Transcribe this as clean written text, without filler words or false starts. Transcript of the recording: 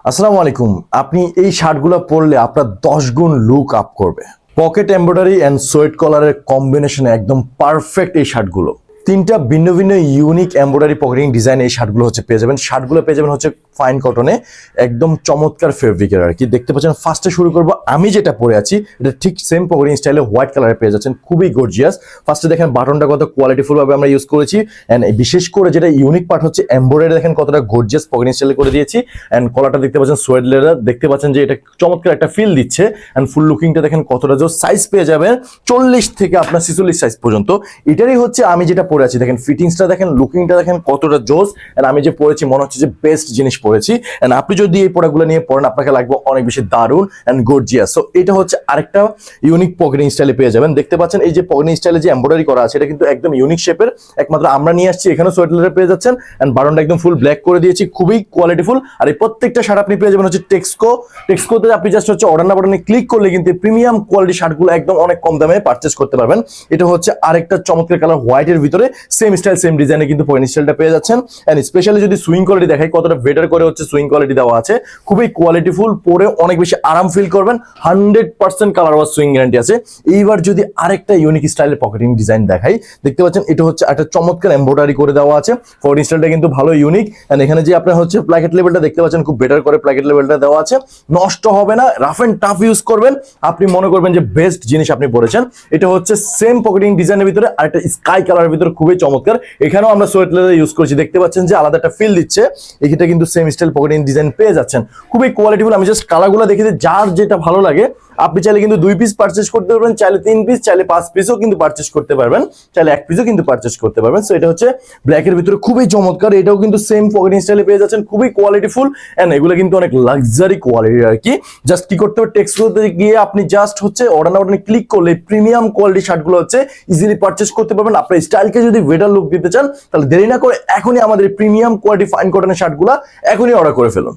আসসালামু আলাইকুম। আপনি এই শার্টগুলো পরলে আপনার 10 গুণ লুক আপ করবে। পকেট এমব্রয়ডারি অ্যান্ড সোয়েট কলারের কম্বিনেশনে একদম পারফেক্ট এই শার্টগুলো। তিনটা ভিন্ন ভিন্ন ইউনিক এমব্রয়ডারি পকেটিং ডিজাইন এই শার্টগুলো হচ্ছে পেয়ে যাবেন। শার্টগুলো পেয়ে যাবেন হচ্ছে ফাইন কটনে, একদম চমৎকার ফেব্রিকের আর কি। দেখতে পাচ্ছেন, ফার্স্টে শুরু করবো আমি যেটা পরে আছি, এটা ঠিক সেম পকেটিং স্টাইলে হোয়াইট কালারে পেয়ে যাচ্ছেন, খুবই গর্জিয়াস। ফার্স্টে দেখেন বাটনটা কত কোয়ালিটিফুল ভাবে আমরা ইউজ করেছি, অ্যান্ড বিশেষ করে যেটা ইউনিক পার্ট হচ্ছে এমব্রয়ডারি, দেখেন কতটা গর্জিয়াস পকেটিং স্টাইলে করে দিয়েছি। অ্যান্ড কলারটা দেখতে পাচ্ছেন সোয়েড লেদার, দেখতে পাচ্ছেন যে এটা চমৎকার একটা ফিল দিচ্ছে। অ্যান্ড ফুল লুকিংটা দেখেন কতটা জোর। সাইজ পেয়ে যাবেন 40 থেকে আপনার 46 সাইজ পর্যন্ত। এটারই হচ্ছে আমি যেটা পরে আছি, দেখেন ফিটিংসটা দেখেন, লুকিংটা দেখেন কতটা জোস। এন্ড আমি যে পরেছি মনে হচ্ছে যে বেস্ট জিনিস পরেছি। এন্ড আপনি যদি এই প্রোডাক্টগুলো নিয়ে পড়েন আপনাকে লাগবে অনেক বেশি দারুণ এন্ড গর্জিয়াস। সো এটা হচ্ছে আরেকটা ইউনিক পকেটিং স্টাইলে পেয়ে যাবেন। দেখতে পাচ্ছেন এই যে পকেটিং স্টাইলে যে এমব্রয়ডারি করা আছে, এটা কিন্তু একদম ইউনিক শেপের, একমাত্র আমরা নিয়ে আসছি। এখানে সোয়েট লেদার পেয়ে যাচ্ছেন, এন্ড বাটনটা একদম ফুল ব্ল্যাক করে দিয়েছি, খুবই কোয়ালিটিফুল। আর এই প্রত্যেকটা শার্ট আপনি পেয়ে যাবেন হচ্ছে টেক্সকোতে। আপনি জাস্ট হচ্ছে অর্ডার না বাটনে ক্লিক করলে কিন্তু প্রিমিয়াম কোয়ালিটি শার্টগুলো একদম অনেক কম দামে পারচেস করতে পারবেন। এটা হচ্ছে আরেকটা চমৎকার কালার হোয়াইটের ভিতরে, সেম স্টাইল সেম ডিজাইনে কিন্তু পকেটিং স্টাইলটা পেয়ে যাচ্ছেন। এন্ড স্পেশালি যদি সুইং কোয়ালিটি দেখাই, কতটা বেটার করে হচ্ছে সুইং কোয়ালিটি দেওয়া আছে, খুবই কোয়ালিটিফুল, পরে অনেক বেশি আরাম ফিল করবেন। 100% কালার ওয়াশ সুইং গ্যারান্টি আছে। এইবার যদি আরেকটা ইউনিক স্টাইলের পকেটিং ডিজাইন দেখাই, দেখতে পাচ্ছেন এটা হচ্ছে একটা চমৎকার এমব্রয়ডারি করে দেওয়া আছে। পকেটিং স্টাইলটা কিন্তু ভালো ইউনিক। এন্ড এখানে যে আপনার হচ্ছে প্ল্যাকেট লেভেলটা দেখতে পাচ্ছেন, খুব বেটার করে প্ল্যাকেট লেভেলটা দেওয়া আছে, নষ্ট হবে না, রাফ এন্ড টাফ ইউজ করবেন, আপনি মনে করবেন যে বেস্ট জিনিস আপনি পড়েছেন। এটা হচ্ছে সেম পকেটিং ডিজাইনের ভিতরে আরেকটা স্কাই কালারের ভিতরে, খুবই চমৎকার। এখানেও আমরা সোয়েট লেদার ইউজ করছি, দেখতে পাচ্ছেন যে আলাদা একটা ফিল দিচ্ছে। এটা কিন্তু সেম স্টাইল পকেটিং ডিজাইন পেয়ে যাচ্ছেন, খুবই কোয়ালিটিফুল। আমি জাস্ট কালারগুলো দেখে দিই, যার যেটা ভালো লাগে আপনি চাইলে কিন্তু 2 পিস পারচেজ করতে পারবেন, চাইলে 3 পিস, চাইলে 5 পিসও কিন্তু পারচেজ করতে পারবেন, চাইলে 1 পিসও কিন্তু পারচেজ করতে পারবেন। সো এটা হচ্ছে ব্ল্যাকের ভিতরে, খুবই চমৎকার। এটাও কিন্তু সেম পকেটিং স্টাইলে পেয়ে যাচ্ছেন, খুবই কোয়ালিটিফুল। এন্ড এগুলো কিন্তু অনেক লাক্সারি কোয়ালিটির আর কি। জাস্ট কি করতে হবে, টেক্সটগুলোতে গিয়ে আপনি জাস্ট হচ্ছে অর্ডার না বাটনে ক্লিক করলে প্রিমিয়াম কোয়ালিটি শার্টগুলো হচ্ছে ইজিলি পারচেজ করতে পারবেন। আপনার স্টাইলকে যদি বেটার লুক দিতে চান, তাহলে দেরি না করে এখনই আমাদের প্রিমিয়াম কোয়ালিটি ফাইন কটনের শার্টগুলো এখনই অর্ডার করে ফেলুন।